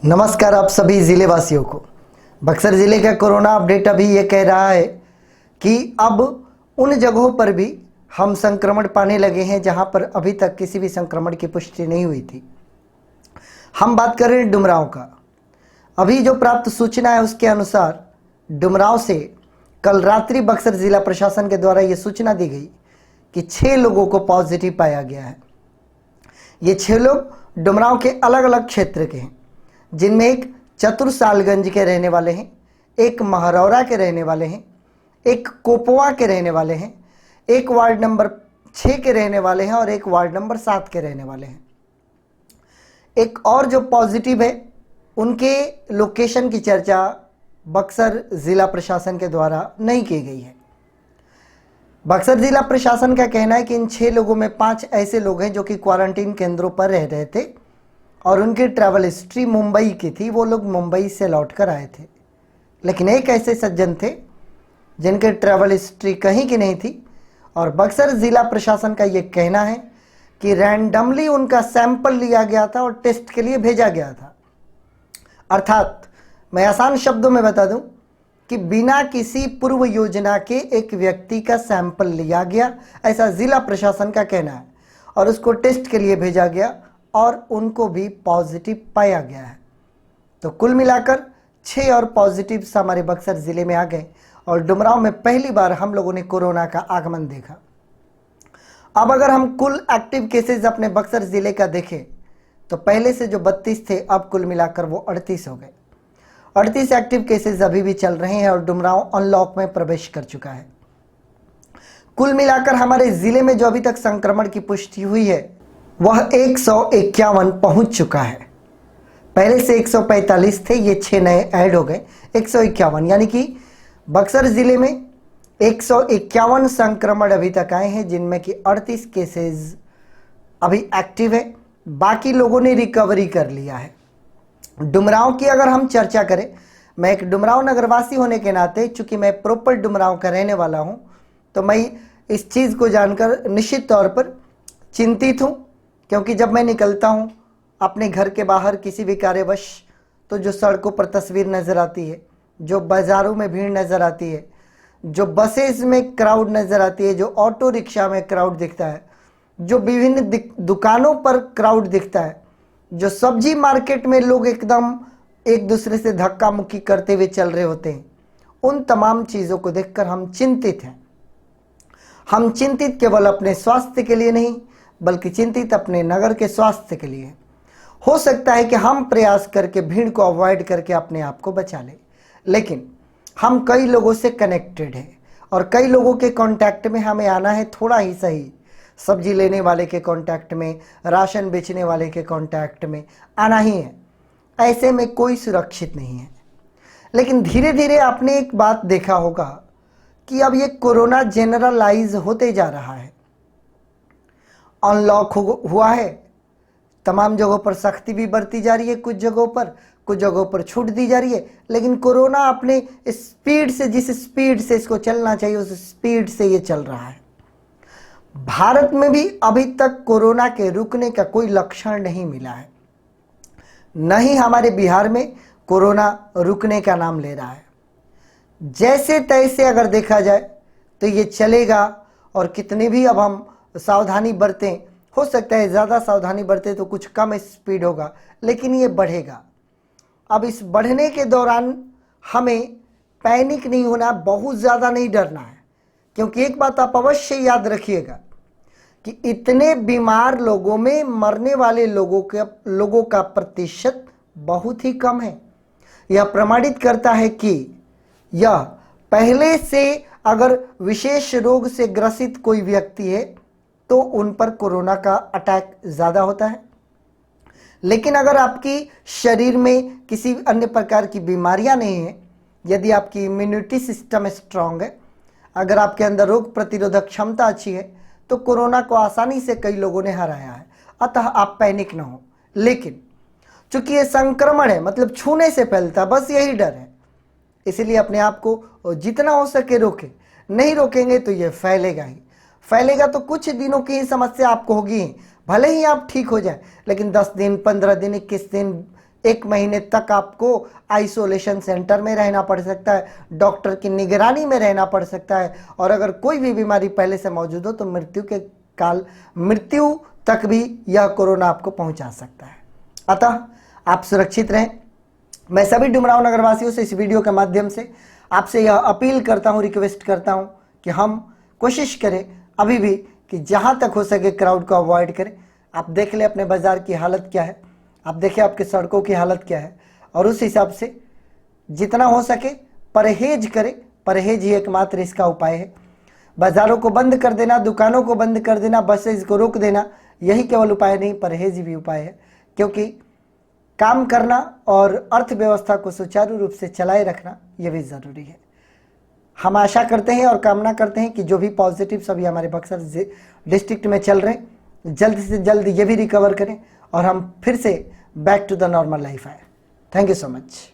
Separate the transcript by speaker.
Speaker 1: नमस्कार आप सभी ज़िले वासियों को। बक्सर ज़िले का कोरोना अपडेट अभी ये कह रहा है कि अब उन जगहों पर भी हम संक्रमण पाने लगे हैं जहां पर अभी तक किसी भी संक्रमण की पुष्टि नहीं हुई थी। हम बात कर रहे हैं डुमरांव का। अभी जो प्राप्त सूचना है उसके अनुसार डुमरांव से कल रात्रि बक्सर ज़िला प्रशासन के द्वारा ये सूचना दी गई कि 6 लोगों को पॉजिटिव पाया गया है। ये 6 लोग डुमरांव के अलग अलग क्षेत्र के हैं, जिनमें एक चतुर-सालगंज के रहने वाले हैं, एक महरौरा के रहने वाले हैं, एक कोपवा के रहने वाले हैं, एक वार्ड नंबर 6 के रहने वाले हैं और एक वार्ड नंबर 7 के रहने वाले हैं। एक और जो पॉजिटिव है उनके लोकेशन की चर्चा बक्सर ज़िला प्रशासन के द्वारा नहीं की गई है। बक्सर ज़िला प्रशासन का कहना है कि इन 6 लोगों में 5 ऐसे लोग हैं जो कि क्वारंटीन केंद्रों पर रह रहे थे और उनकी ट्रैवल हिस्ट्री मुंबई की थी। वो लोग मुंबई से लौट कर आए थे, लेकिन एक ऐसे सज्जन थे जिनके ट्रैवल हिस्ट्री कहीं की नहीं थी और बक्सर ज़िला प्रशासन का ये कहना है कि रैंडमली उनका सैंपल लिया गया था और टेस्ट के लिए भेजा गया था। अर्थात मैं आसान शब्दों में बता दूं कि बिना किसी पूर्व योजना के एक व्यक्ति का सैंपल लिया गया, ऐसा ज़िला प्रशासन का कहना है, और उसको टेस्ट के लिए भेजा गया और उनको भी पॉजिटिव पाया गया है। तो कुल मिलाकर 6 और पॉजिटिव्स हमारे बक्सर ज़िले में आ गए और डुमरांव में पहली बार हम लोगों ने कोरोना का आगमन देखा। अब अगर हम कुल एक्टिव केसेस अपने बक्सर ज़िले का देखें तो पहले से जो 32 थे अब कुल मिलाकर वो 38 हो गए। 38 एक्टिव केसेस अभी भी चल रहे हैं और डुमरांव अनलॉक में प्रवेश कर चुका है। कुल मिलाकर हमारे ज़िले में जो अभी तक संक्रमण की पुष्टि हुई है वह 151 पहुंच चुका है। पहले से 145 थे, ये 6 नए ऐड हो गए 151, यानी कि बक्सर ज़िले में 151 संक्रमण अभी तक आए हैं, जिनमें कि 38 केसेस अभी एक्टिव है, बाकी लोगों ने रिकवरी कर लिया है। डुमरांव की अगर हम चर्चा करें, मैं एक डुमरांव नगरवासी होने के नाते, चूंकि मैं प्रॉपर डुमरांव का रहने वाला हूं, तो मैं इस चीज़ को जानकर निश्चित तौर पर चिंतित हूं, क्योंकि जब मैं निकलता हूं अपने घर के बाहर किसी भी कार्यवश, तो जो सड़कों पर तस्वीर नज़र आती है, जो बाज़ारों में भीड़ नज़र आती है, जो बसेस में क्राउड नज़र आती है, जो ऑटो रिक्शा में क्राउड दिखता है, जो विभिन्न दुकानों पर क्राउड दिखता है, जो सब्जी मार्केट में लोग एकदम एक दूसरे से धक्का मुक्की करते हुए चल रहे होते हैं, उन तमाम चीज़ों को देखकर हम चिंतित हैं। हम चिंतित केवल अपने स्वास्थ्य के लिए नहीं, बल्कि चिंतित अपने नगर के स्वास्थ्य के लिए। हो सकता है कि हम प्रयास करके भीड़ को अवॉइड करके अपने आप को बचा लें, लेकिन हम कई लोगों से कनेक्टेड हैं और कई लोगों के कांटेक्ट में हमें आना है, थोड़ा ही सही। सब्जी लेने वाले के कांटेक्ट में, राशन बेचने वाले के कांटेक्ट में आना ही है। ऐसे में कोई सुरक्षित नहीं है। लेकिन धीरे धीरे आपने एक बात देखा होगा कि अब ये कोरोना जनरलाइज होते जा रहा है। अनलॉक हुआ है, तमाम जगहों पर सख्ती भी बरती जा रही है, कुछ जगहों पर छूट दी जा रही है, लेकिन कोरोना अपने स्पीड से, जिस स्पीड से इसको चलना चाहिए उस स्पीड से ये चल रहा है। भारत में भी अभी तक कोरोना के रुकने का कोई लक्षण नहीं मिला है, न ही हमारे बिहार में कोरोना रुकने का नाम ले रहा है। जैसे तैसे अगर देखा जाए तो ये चलेगा और कितनी भी अब हम सावधानी बरतें, हो सकता है ज़्यादा सावधानी बरतें तो कुछ कम स्पीड होगा, लेकिन ये बढ़ेगा। अब इस बढ़ने के दौरान हमें पैनिक नहीं होना, बहुत ज़्यादा नहीं डरना है, क्योंकि एक बात आप अवश्य याद रखिएगा कि इतने बीमार लोगों में मरने वाले लोगों का प्रतिशत बहुत ही कम है। यह प्रमाणित करता है कि यह पहले से अगर विशेष रोग से ग्रसित कोई व्यक्ति है तो उन पर कोरोना का अटैक ज़्यादा होता है, लेकिन अगर आपकी शरीर में किसी अन्य प्रकार की बीमारियां नहीं है, यदि आपकी इम्यूनिटी सिस्टम स्ट्रांग है, अगर आपके अंदर रोग प्रतिरोधक क्षमता अच्छी है, तो कोरोना को आसानी से कई लोगों ने हराया है। अतः आप पैनिक ना हो। लेकिन चूंकि ये संक्रमण है, मतलब छूने से फैलता, बस यही डर है, इसलिए अपने आप को जितना हो सके रोकें। नहीं रोकेंगे तो ये फैलेगा ही फैलेगा। तो कुछ दिनों की ही समस्या आपको होगी, भले ही आप ठीक हो जाए, लेकिन 10 दिन, 15 दिन, 21 दिन 1 महीने तक आपको आइसोलेशन सेंटर में रहना पड़ सकता है, डॉक्टर की निगरानी में रहना पड़ सकता है, और अगर कोई भी बीमारी पहले से मौजूद हो तो मृत्यु तक भी यह कोरोना आपको पहुंचा सकता है। अतः आप सुरक्षित रहें। मैं सभी डुमरांव नगर वासियों से इस वीडियो के माध्यम से आपसे यह अपील करता हूं, रिक्वेस्ट करता हूं कि हम कोशिश करें अभी भी कि जहां तक हो सके क्राउड को अवॉइड करें। आप देख लें अपने बाजार की हालत क्या है, आप देखें आपके सड़कों की हालत क्या है, और उस हिसाब से जितना हो सके परहेज करें। परहेज ही एकमात्र इसका उपाय है। बाजारों को बंद कर देना, दुकानों को बंद कर देना, बसेज को रोक देना, यही केवल उपाय नहीं, परहेज भी उपाय है। क्योंकि काम करना और अर्थव्यवस्था को सुचारू रूप से चलाए रखना यह भी ज़रूरी है। हम आशा करते हैं और कामना करते हैं कि जो भी पॉजिटिव सभी हमारे बक्सर डिस्ट्रिक्ट में चल रहे हैं जल्द से जल्द ये भी रिकवर करें और हम फिर से back to the normal life आए। Thank you so much.